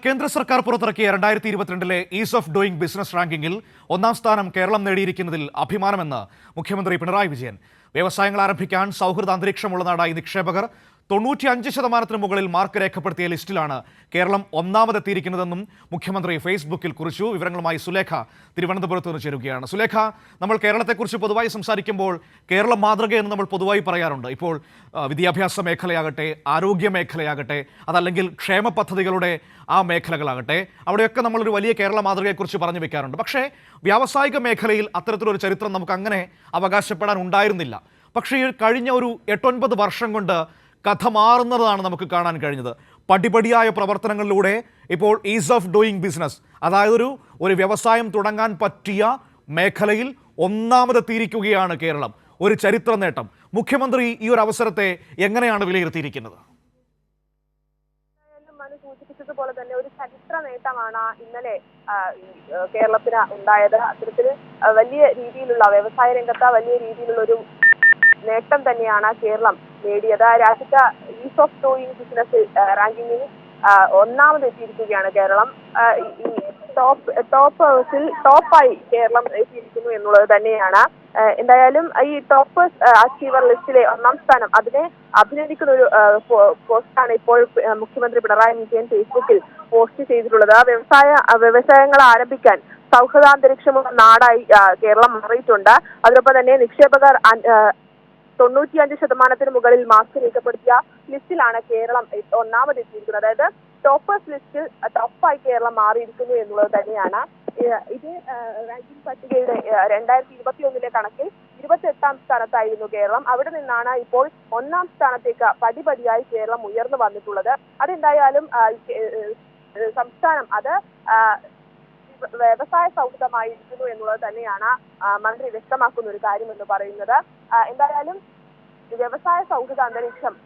കേന്ദ്ര സർക്കാർ പുറത്തിറക്കിയ 2022 ഈസ് ഓഫ് ഡൂയിങ് ബിസിനസ് റാങ്കിങ്ങിൽ ഒന്നാം സ്ഥാനം കേരളം നേടിയിരിക്കുന്നതിൽ അഭിമാനമെന്ന് മുഖ്യമന്ത്രി പിണറായി വിജയൻ. വ്യവസായങ്ങൾ ആരംഭിക്കാൻ സൗഹൃദ അന്തരീക്ഷമുള്ള നാടായി നിക്ഷേപകർ 95% മുകളിൽ മാർക്ക് രേഖപ്പെടുത്തിയ ലിസ്റ്റിലാണ് കേരളം ഒന്നാമതെത്തിയിരിക്കുന്നതെന്നും മുഖ്യമന്ത്രി ഫേസ്ബുക്കിൽ കുറിച്ചു. വിവരങ്ങളുമായി സുലേഖ തിരുവനന്തപുരത്ത് നിന്ന് ചേരുകയാണ്. സുലേഖ, നമ്മൾ കേരളത്തെക്കുറിച്ച് പൊതുവായി സംസാരിക്കുമ്പോൾ കേരള മാതൃകയെന്ന് നമ്മൾ പൊതുവായി പറയാറുണ്ട്. ഇപ്പോൾ വിദ്യാഭ്യാസ മേഖലയാകട്ടെ, ആരോഗ്യ മേഖലയാകട്ടെ, അതല്ലെങ്കിൽ ക്ഷേമ പദ്ധതികളുടെ ആ മേഖലകളാകട്ടെ, അവിടെയൊക്കെ നമ്മളൊരു വലിയ കേരള മാതൃകയെക്കുറിച്ച് പറഞ്ഞു വെക്കാറുണ്ട്. പക്ഷേ വ്യാവസായിക മേഖലയിൽ അത്തരത്തിലൊരു ചരിത്രം നമുക്ക് അങ്ങനെ അവകാശപ്പെടാൻ ഉണ്ടായിരുന്നില്ല. പക്ഷേ ഈ കഴിഞ്ഞ ഒരു 8-9 വർഷം കൊണ്ട് കഥ മാറുന്നതാണ് നമുക്ക് കാണാൻ കഴിഞ്ഞത്. പടിപടിയായ പ്രവർത്തനങ്ങളിലൂടെ ഇപ്പോൾ ഈസ് ഓഫ് ഡൂയിങ് ബിസിനസ്, അതായത് ഒരു വ്യവസായം തുടങ്ങാൻ പറ്റിയ മേഖലയിൽ ഒന്നാമതെത്തിയിരിക്കുകയാണ് കേരളം. ഒരു ചരിത്ര നേട്ടം. മുഖ്യമന്ത്രി ഈ ഒരു അവസരത്തെ എങ്ങനെയാണ് വിലയിരുത്തിയിരിക്കുന്നത്? സൂചിപ്പിച്ചതുപോലെ തന്നെ ഒരു ചരിത്ര നേട്ടമാണ് ഇന്നലെ കേരളത്തിന് ഉണ്ടായത്. അത്തരത്തിൽ വലിയ രീതിയിലുള്ള വ്യവസായ രംഗത്ത് വലിയ രീതിയിലുള്ള ഒരു നേട്ടം തന്നെയാണ് കേരളം നേടിയത്. രാജ്യത്തെ ഈസ് ഓഫ് ഡൂയിങ് ബിസിനസ് റാങ്കിങ്ങിൽ ഒന്നാമതെത്തിയിരിക്കുകയാണ് കേരളം. ഈ ടോപ്പായി കേരളം എത്തിയിരിക്കുന്നു എന്നുള്ളത് തന്നെയാണ്. എന്തായാലും ഈ ടോപ്പ് അച്ചീവർ ലിസ്റ്റിലെ ഒന്നാം സ്ഥാനം, അതിനെ അഭിനന്ദിക്കുന്ന ഒരു പോസ്റ്റാണ് ഇപ്പോൾ മുഖ്യമന്ത്രി പിണറായി വിജയൻ ഫേസ്ബുക്കിൽ പോസ്റ്റ് ചെയ്തിട്ടുള്ളത്. വ്യവസായങ്ങൾ ആരംഭിക്കാൻ സൗഹൃദാന്തരീക്ഷമുള്ള നാടായി കേരളം മാറിയിട്ടുണ്ട്. അതോടൊപ്പം തന്നെ നിക്ഷേപകർ 95% മുകളിൽ മാർക്ക് രേഖപ്പെടുത്തിയ ലിസ്റ്റിലാണ് കേരളം ഒന്നാമതെത്തിയിരിക്കുന്നത്. അതായത് ടോപ്പേഴ്സ് ലിസ്റ്റിൽ ടോപ്പായി കേരളം മാറിയിരിക്കുന്നു എന്നുള്ളത് തന്നെയാണ്. ഇത് റാങ്കിംഗ് പട്ടികയുടെ 2021 കണക്കിൽ 28ാം സ്ഥാനത്തായിരുന്നു കേരളം. അവിടെ നിന്നാണ് ഇപ്പോൾ ഒന്നാം സ്ഥാനത്തേക്ക് പടിപടിയായി കേരളം ഉയർന്നു വന്നിട്ടുള്ളത്. അതെന്തായാലും സംസ്ഥാനം അത് വ്യവസായ സൗഹൃദമായിരിക്കുന്നു എന്നുള്ളത് തന്നെയാണ് മന്ത്രി വ്യക്തമാക്കുന്ന ഒരു കാര്യം എന്ന് പറയുന്നത്. എന്തായാലും വ്യവസായ സൗഹൃദ അന്തരീക്ഷം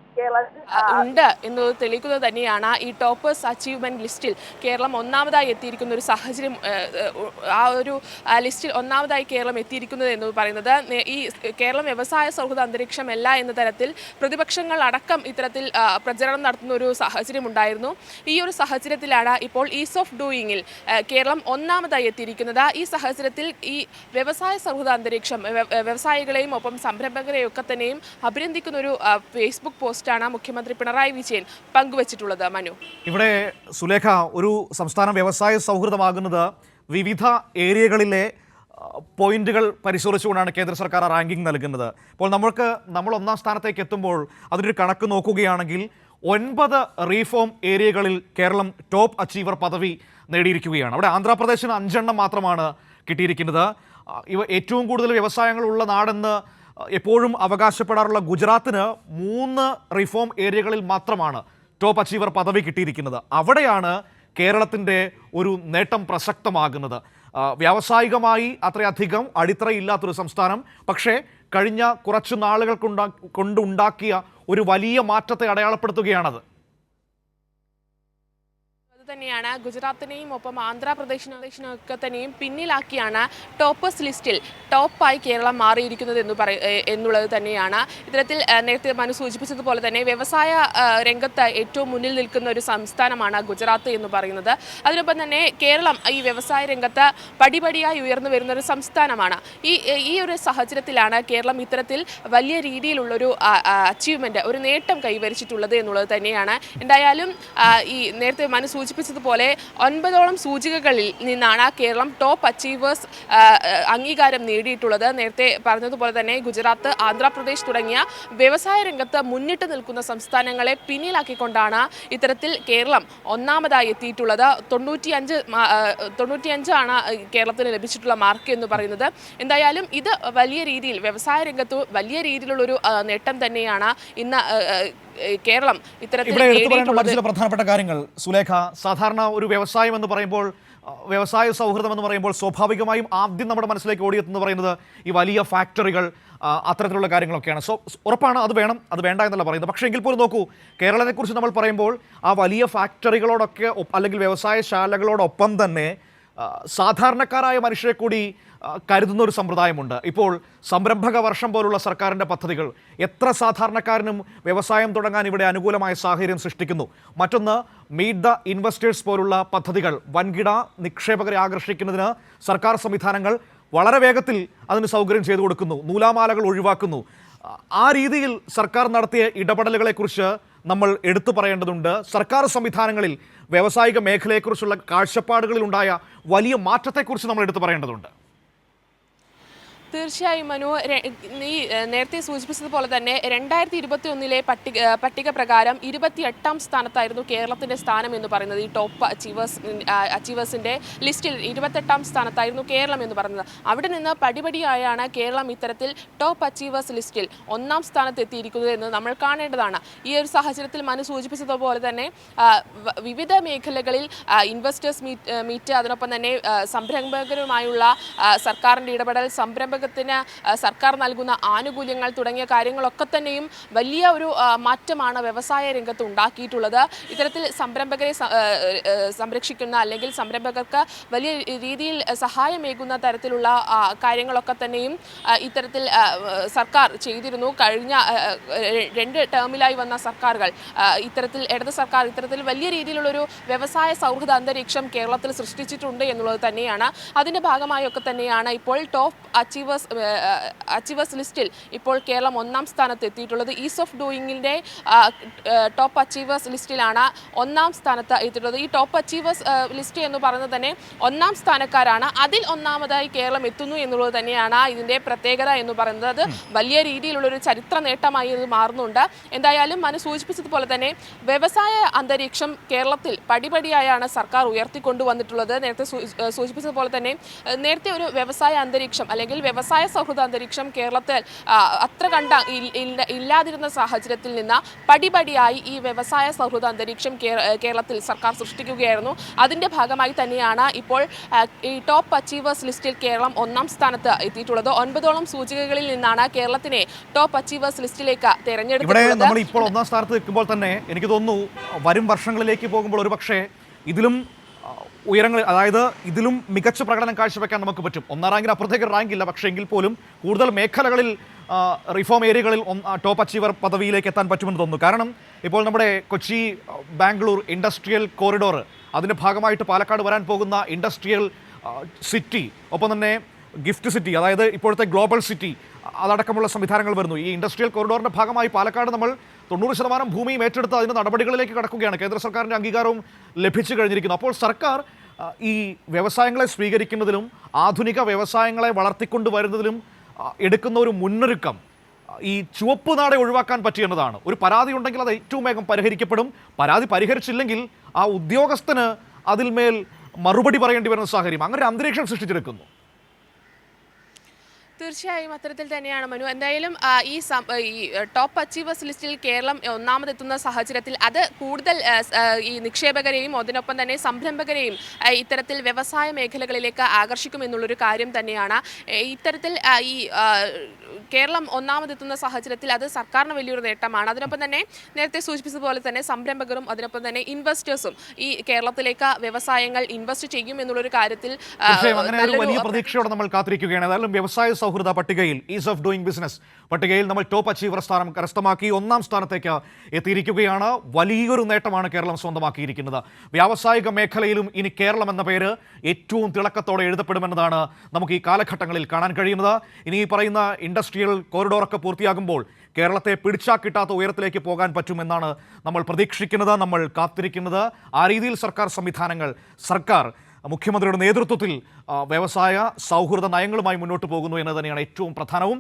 ഉണ്ട് എന്നത് തെളിയിക്കുന്നത് തന്നെയാണ് ഈ ടോപ്പേഴ്സ് അച്ചീവ്മെന്റ് ലിസ്റ്റിൽ കേരളം ഒന്നാമതായി എത്തിയിരിക്കുന്ന ഒരു സാഹചര്യം. ആ ഒരു ലിസ്റ്റിൽ ഒന്നാമതായി കേരളം എത്തിയിരിക്കുന്നത് എന്ന് പറയുന്നത് ഈ കേരളം വ്യവസായ സൗഹൃദ അന്തരീക്ഷമല്ല എന്ന തരത്തിൽ പ്രതിപക്ഷങ്ങൾ അടക്കം ഇത്തരത്തിൽ പ്രചരണം നടത്തുന്ന ഒരു സാഹചര്യം ഉണ്ടായിരുന്നു. ഈ ഒരു സാഹചര്യത്തിലാണ് ഇപ്പോൾ ഈസ് ഓഫ് ഡൂയിങ്ങിൽ കേരളം ഒന്നാമതായി എത്തിയിരിക്കുന്നത്. ഈ സാഹചര്യത്തിൽ ഈ വ്യവസായ സൗഹൃദ അന്തരീക്ഷം വ്യവസായികളെയും ഒപ്പം സംരംഭകരെയും ഒക്കെ തന്നെയും അഭിനന്ദിക്കുന്ന ഒരു ഫേസ്ബുക്ക് പോസ്റ്റ് മുഖ്യമന്ത്രി പിണറായി വിജയൻ പങ്കുവച്ചിട്ടുള്ളത്. മനു, ഇവിടെ സുലേഖ, ഒരു സംസ്ഥാനം വ്യവസായ സൗഹൃദമാകുന്നത് വിവിധ ഏരിയകളിലെ പോയിന്റുകൾ പരിശോധിച്ചുകൊണ്ടാണ് കേന്ദ്ര സർക്കാർ റാങ്കിംഗ് നൽകുന്നത്. ഇപ്പോൾ നമ്മൾ ഒന്നാം സ്ഥാനത്തേക്ക് എത്തുമ്പോൾ അതിനൊരു കണക്ക് നോക്കുകയാണെങ്കിൽ 9 റീഫോം ഏരിയകളിൽ കേരളം ടോപ്പ് അച്ചീവർ പദവി നേടിയിരിക്കുകയാണ്. അവിടെ ആന്ധ്രാപ്രദേശിന് 5 എണ്ണം മാത്രമാണ് കിട്ടിയിരിക്കുന്നത്. ഏറ്റവും കൂടുതൽ വ്യവസായങ്ങളുള്ള നാടെന്ന് എപ്പോഴും അവകാശപ്പെടാറുള്ള ഗുജറാത്തിന് 3 റിഫോം ഏരിയകളിൽ മാത്രമാണ് ടോപ്പ് അച്ചീവർ പദവി കിട്ടിയിരിക്കുന്നത്. അവിടെയാണ് കേരളത്തിൻ്റെ ഒരു നേട്ടം പ്രസക്തമാകുന്നത്. വ്യാവസായികമായി അത്രയധികം അടിത്തറയില്ലാത്തൊരു സംസ്ഥാനം, പക്ഷേ കഴിഞ്ഞ കുറച്ച് നാളുകൾ കൊണ്ടുണ്ടാക്കിയ ഒരു വലിയ മാറ്റത്തെ അടയാളപ്പെടുത്തുകയാണത്. തന്നെയാണ് ഗുജറാത്തിനെയും ഒപ്പം ആന്ധ്രാപ്രദേശിനെയും ഒക്കെ തന്നെയും പിന്നിലാക്കിയാണ് ടോപ്പേഴ്സ് ലിസ്റ്റിൽ ടോപ്പായി കേരളം മാറിയിരിക്കുന്നത് എന്നുള്ളത് തന്നെയാണ്. ഇത്തരത്തിൽ നേരത്തെ മനു സൂചിപ്പിച്ചതുപോലെ തന്നെ വ്യവസായ രംഗത്ത് ഏറ്റവും മുന്നിൽ നിൽക്കുന്ന ഒരു സംസ്ഥാനമാണ് ഗുജറാത്ത് എന്ന് പറയുന്നത്. അതിനൊപ്പം തന്നെ കേരളം ഈ വ്യവസായ രംഗത്ത് പടിപടിയായി ഉയർന്നു വരുന്ന ഒരു സംസ്ഥാനമാണ്. ഈ ഒരു സാഹചര്യത്തിലാണ് കേരളം ഇത്തരത്തിൽ വലിയ രീതിയിലുള്ളൊരു അച്ചീവ്മെന്റ്, ഒരു നേട്ടം കൈവരിച്ചിട്ടുള്ളത് എന്നുള്ളത് തന്നെയാണ്. എന്തായാലും ഈ നേരത്തെ മനു സൂചിപ്പിച്ചതുപോലെ 9ഓളം സൂചികകളിൽ നിന്നാണ് കേരളം ടോപ്പ് അച്ചീവേഴ്സ് അംഗീകാരം നേടിയിട്ടുള്ളത്. നേരത്തെ പറഞ്ഞതുപോലെ തന്നെ ഗുജറാത്ത്, ആന്ധ്രാപ്രദേശ് തുടങ്ങിയ വ്യവസായ രംഗത്ത് മുന്നിട്ട് നിൽക്കുന്ന സംസ്ഥാനങ്ങളെ പിന്നിലാക്കിക്കൊണ്ടാണ് ഇത്തരത്തിൽ കേരളം ഒന്നാമതായി എത്തിയിട്ടുള്ളത്. 95 കേരളത്തിന് ലഭിച്ചിട്ടുള്ള മാർക്ക് എന്ന് പറയുന്നത്. എന്തായാലും ഇത് വലിയ രീതിയിൽ വ്യവസായ രംഗത്ത് വലിയ രീതിയിലുള്ളൊരു നേട്ടം തന്നെയാണ് ഇന്ന് കേരളം ഇത്തരത്തിൽ ചില പ്രധാനപ്പെട്ട കാര്യങ്ങൾ. സുലേഖ, സാധാരണ ഒരു വ്യവസായം എന്ന് പറയുമ്പോൾ, വ്യവസായ സൗഹൃദം എന്ന് പറയുമ്പോൾ സ്വാഭാവികമായും ആദ്യം നമ്മുടെ മനസ്സിലേക്ക് ഓടിയെത്തുന്നത് പറയുന്നത് ഈ വലിയ ഫാക്ടറികൾ, അത്തരത്തിലുള്ള കാര്യങ്ങളൊക്കെയാണ്. ഉറപ്പാണ്, അത് വേണം, അത് വേണ്ട എന്നല്ല പറയുന്നത്. പക്ഷേ എങ്കിൽ പോലും നോക്കൂ, കേരളത്തെക്കുറിച്ച് നമ്മൾ പറയുമ്പോൾ ആ വലിയ ഫാക്ടറികളോടൊക്കെ അല്ലെങ്കിൽ വ്യവസായശാലകളോടൊപ്പം തന്നെ സാധാരണക്കാരായ മനുഷ്യരെ കൂടി കരുതുന്ന ഒരു സമ്പ്രദായമുണ്ട്. ഇപ്പോൾ സംരംഭക വർഷം പോലുള്ള സർക്കാരിൻ്റെ പദ്ധതികൾ എത്ര സാധാരണക്കാരനും വ്യവസായം തുടങ്ങാൻ ഇവിടെ അനുകൂലമായ സാഹചര്യം സൃഷ്ടിക്കുന്നു. മറ്റൊന്ന്, മീറ്റ് ദ ഇൻവെസ്റ്റേഴ്സ് പോലുള്ള പദ്ധതികൾ വൻകിട നിക്ഷേപകരെ ആകർഷിക്കുന്നതിന് സർക്കാർ സംവിധാനങ്ങൾ വളരെ വേഗത്തിൽ അതിന് സൗകര്യം ചെയ്തു കൊടുക്കുന്നു, നൂലാമാലകൾ ഒഴിവാക്കുന്നു. ആ രീതിയിൽ സർക്കാർ നടത്തിയ ഇടപെടലുകളെക്കുറിച്ച് നമ്മൾ എടുത്തു പറയേണ്ടതുണ്ട്. സർക്കാർ സംവിധാനങ്ങളിൽ വ്യാവസായിക മേഖലയെക്കുറിച്ചുള്ള കാഴ്ചപ്പാടുകളിലുണ്ടായ വലിയ മാറ്റത്തെക്കുറിച്ച് നമ്മൾ എടുത്തു പറയേണ്ടതുണ്ട്. തീർച്ചയായും മനു, നീ നേരത്തെ സൂചിപ്പിച്ചതുപോലെ തന്നെ 2021 പട്ടിക പ്രകാരം 28ാം സ്ഥാനത്തായിരുന്നു കേരളത്തിന്റെ സ്ഥാനം എന്ന് പറയുന്നത്. ഈ ടോപ്പ് അച്ചീവേഴ്സിന്റെ ലിസ്റ്റിൽ 28ാം സ്ഥാനത്തായിരുന്നു കേരളം എന്ന് പറയുന്നത്. അവിടെ നിന്ന് പടിപടിയായാണ് കേരളം ഇത്തരത്തിൽ ടോപ്പ് അച്ചീവേഴ്സ് ലിസ്റ്റിൽ 1ാം സ്ഥാനത്ത് എത്തിയിരിക്കുന്നത് എന്ന് നമ്മൾ കാണേണ്ടതാണ്. ഈ ഒരു സാഹചര്യത്തിൽ മനു സൂചിപ്പിച്ചതുപോലെ തന്നെ വിവിധ മേഖലകളിൽ ഇൻവെസ്റ്റേഴ്സ് മീറ്റ്, അതിനൊപ്പം തന്നെ സംരംഭകരുമായുള്ള സർക്കാരിൻ്റെ ഇടപെടൽ, സംരംഭകത്തിന് സർക്കാർ നൽകുന്ന ആനുകൂല്യങ്ങൾ തുടങ്ങിയ കാര്യങ്ങളൊക്കെ തന്നെയും വലിയ ഒരു മാറ്റമാണ് വ്യവസായ രംഗത്ത് ഉണ്ടാക്കിയിട്ടുള്ളത്. ഇത്തരത്തിൽ സംരംഭകരെ സംരക്ഷിക്കുന്ന അല്ലെങ്കിൽ സംരംഭകർക്ക് വലിയ രീതിയിൽ സഹായമേകുന്ന തരത്തിലുള്ള കാര്യങ്ങളൊക്കെ തന്നെയും ഇത്തരത്തിൽ സർക്കാർ ചെയ്തിരുന്നു. കഴിഞ്ഞ 2 ടേമിലായി വന്ന സർക്കാരുകൾ ഇടത് സർക്കാർ ഇത്തരത്തിൽ വലിയ രീതിയിലുള്ളൊരു വ്യവസായ സൗഹൃദ അന്തരീക്ഷം കേരളത്തിൽ സൃഷ്ടിച്ചിട്ടുണ്ട് എന്നുള്ളത് തന്നെയാണ്. അതിൻ്റെ ഭാഗമായൊക്കെ തന്നെയാണ് ഇപ്പോൾ ടോപ്പ് അച്ചീവേഴ്സ് ലിസ്റ്റിൽ ഇപ്പോൾ കേരളം 1ാം സ്ഥാനത്ത് എത്തിയിട്ടുള്ളത്. ഈസ് ഓഫ് ഡൂയിങ്ങിൻ്റെ ടോപ്പ് അച്ചീവേഴ്സ് ലിസ്റ്റിലാണ് 1ാം സ്ഥാനത്ത് എത്തിയിട്ടുള്ളത്. ഈ ടോപ്പ് അച്ചീവേഴ്സ് ലിസ്റ്റ് എന്ന് പറയുന്നത് തന്നെ 1ാം സ്ഥാനക്കാരാണ്. അതിൽ 1ാമതായി കേരളം എത്തുന്നു എന്നുള്ളത് തന്നെയാണ് ഇതിൻ്റെ പ്രത്യേകത എന്ന് പറയുന്നത്. അത് വലിയ രീതിയിലുള്ളൊരു ചരിത്ര നേട്ടമായി ഇത് മാറുന്നുണ്ട്. എന്തായാലും മനു സൂചിപ്പിച്ചതുപോലെ തന്നെ വ്യവസായ അന്തരീക്ഷം കേരളത്തിൽ പടിപടിയായാണ് സർക്കാർ ഉയർത്തിക്കൊണ്ടുവന്നിട്ടുള്ളത്. നേരത്തെ സൂചിപ്പിച്ചതുപോലെ തന്നെ നേരത്തെ ഒരു വ്യവസായ അന്തരീക്ഷം അല്ലെങ്കിൽ വ്യവസായ സൗഹൃദ അന്തരീക്ഷം കേരളത്തിൽ അത്ര ഇല്ലാതിരുന്ന സാഹചര്യത്തിൽ നിന്ന് പടിപടിയായി ഈ വ്യവസായ സൗഹൃദ അന്തരീക്ഷം കേരളത്തിൽ സർക്കാർ സൃഷ്ടിക്കുകയായിരുന്നു. അതിൻ്റെ ഭാഗമായി തന്നെയാണ് ഇപ്പോൾ ഈ ടോപ്പ് അച്ചീവേഴ്സ് ലിസ്റ്റിൽ കേരളം 1ാം സ്ഥാനത്ത് എത്തിയിട്ടുള്ളത്. 9ഓളം സൂചികകളിൽ നിന്നാണ് കേരളത്തിനെ ടോപ്പ് അച്ചീവേഴ്സ് ലിസ്റ്റിലേക്ക് തെരഞ്ഞെടുത്തത്. നമ്മൾ ഇപ്പോൾ 1ാം സ്ഥാനത്ത് നിൽക്കുമ്പോൾ തന്നെ എനിക്ക് തോന്നുന്നു വരും വർഷങ്ങളിലേക്ക് പോകുമ്പോൾ ഒരുപക്ഷെ ഇതിലും ഉയരങ്ങൾ, അതായത് ഇതിലും മികച്ച പ്രകടനം കാഴ്ചവെക്കാൻ നമുക്ക് പറ്റും. 1ാം റാങ്കിന് അപ്പുറത്തേക്ക് റാങ്ക് ഇല്ല, പക്ഷേ എങ്കിൽ പോലും കൂടുതൽ മേഖലകളിൽ റിഫോം ഏരിയകളിൽ ടോപ്പ് അച്ചീവർ പദവിയിലേക്ക് എത്താൻ പറ്റുമെന്ന് തോന്നുന്നു. കാരണം ഇപ്പോൾ നമ്മുടെ കൊച്ചി ബാംഗ്ലൂർ ഇൻഡസ്ട്രിയൽ കോറിഡോർ, അതിൻ്റെ ഭാഗമായിട്ട് പാലക്കാട് വരാൻ പോകുന്ന ഇൻഡസ്ട്രിയൽ സിറ്റി, ഒപ്പം തന്നെ ഗിഫ്റ്റ് സിറ്റി, അതായത് ഇപ്പോഴത്തെ ഗ്ലോബൽ സിറ്റി, അതടക്കമുള്ള സംവിധാനങ്ങൾ വരുന്നു. ഈ ഇൻഡസ്ട്രിയൽ കോറിഡോറിൻ്റെ ഭാഗമായി പാലക്കാട് നമ്മൾ 90% ഭൂമിയും ഏറ്റെടുത്ത് അതിൻ്റെ നടപടികളിലേക്ക് കടക്കുകയാണ്. കേന്ദ്ര സർക്കാരിൻ്റെ അംഗീകാരവും ലഭിച്ചു കഴിഞ്ഞിരിക്കുന്നു. അപ്പോൾ സർക്കാർ ഈ വ്യവസായങ്ങളെ സ്വീകരിക്കുന്നതിലും ആധുനിക വ്യവസായങ്ങളെ വളർത്തിക്കൊണ്ട് വരുന്നതിലും എടുക്കുന്ന ഒരു മുന്നൊരുക്കം ഈ ചുവപ്പ് നാട ഒഴിവാക്കാൻ പറ്റിയെന്നതാണ്. ഒരു പരാതി ഉണ്ടെങ്കിൽ അത് ഏറ്റവും വേഗം പരിഹരിക്കപ്പെടും. പരാതി പരിഹരിച്ചില്ലെങ്കിൽ ആ ഉദ്യോഗസ്ഥന് അതിന്മേൽ മറുപടി പറയേണ്ടി വരുന്ന സാഹചര്യം, അങ്ങനെ ഒരു അന്തരീക്ഷം സൃഷ്ടിച്ചെടുക്കുന്നു. തീർച്ചയായും അത്തരത്തിൽ തന്നെയാണ് മനു. എന്തായാലും ഈ ടോപ്പ് അച്ചീവേഴ്സ് ലിസ്റ്റിൽ കേരളം 1ാമതെത്തുന്ന സാഹചര്യത്തിൽ അത് കൂടുതൽ ഈ നിക്ഷേപകരെയും അതിനൊപ്പം തന്നെ സംരംഭകരെയും ഇത്തരത്തിൽ വ്യവസായ മേഖലകളിലേക്ക് ആകർഷിക്കുമെന്നുള്ളൊരു കാര്യം തന്നെയാണ്. ഇത്തരത്തിൽ ഈ കേരളം 1ാമതെത്തുന്ന സാഹചര്യത്തിൽ അത് സർക്കാരിന് വലിയൊരു നേട്ടമാണ്. അതിനൊപ്പം തന്നെ നേരത്തെ സൂചിപ്പിച്ചതുപോലെ തന്നെ സംരംഭകരും അതിനൊപ്പം തന്നെ ഇൻവെസ്റ്റേഴ്സും ഈ കേരളത്തിലേക്ക് വ്യവസായങ്ങൾ ഇൻവെസ്റ്റ് ചെയ്യും എന്നുള്ളൊരു കാര്യത്തിൽ വലിയ പ്രതീക്ഷയോടെ നമ്മൾ കാത്തിരിക്കുകയാണ്. ഏതായാലും വ്യവസായ സൗഹൃദ പട്ടികയിൽ, ഈസ് ഓഫ് ഡൂയിങ് ബിസിനസ് പട്ടികയിൽ നമ്മൾ ടോപ്പ് അച്ചീവർ സ്ഥാനം കരസ്ഥമാക്കി 1ാം സ്ഥാനത്തേക്ക് എത്തിയിരിക്കുകയാണ്. വലിയൊരു നേട്ടമാണ് കേരളം സ്വന്തമാക്കിയിരിക്കുന്നത്. വ്യാവസായിക മേഖലയിലും ഇനി കേരളം എന്ന പേര് ഏറ്റവും തിളക്കത്തോടെ എഴുതപ്പെടുമെന്നതാണ് നമുക്ക് ഈ കാലഘട്ടങ്ങളിൽ കാണാൻ കഴിയുന്നത്. ഇനി ഈ പറയുന്ന ഇൻഡസ്ട്രിയൽ കോറിഡോറൊക്കെ പൂർത്തിയാകുമ്പോൾ കേരളത്തെ പിടിച്ചാൽ കിട്ടാത്ത ഉയരത്തിലേക്ക് പോകാൻ പറ്റുമെന്നാണ് നമ്മൾ പ്രതീക്ഷിക്കുന്നത്, നമ്മൾ കാത്തിരിക്കുന്നത്. ആ രീതിയിൽ സർക്കാർ സംവിധാനങ്ങൾ, സർക്കാർ മുഖ്യമന്ത്രിയുടെ നേതൃത്വത്തിൽ വ്യവസായ സൗഹൃദ നയങ്ങളുമായി മുന്നോട്ട് പോകുന്നു എന്ന് തന്നെയാണ് ഏറ്റവും പ്രധാനവും.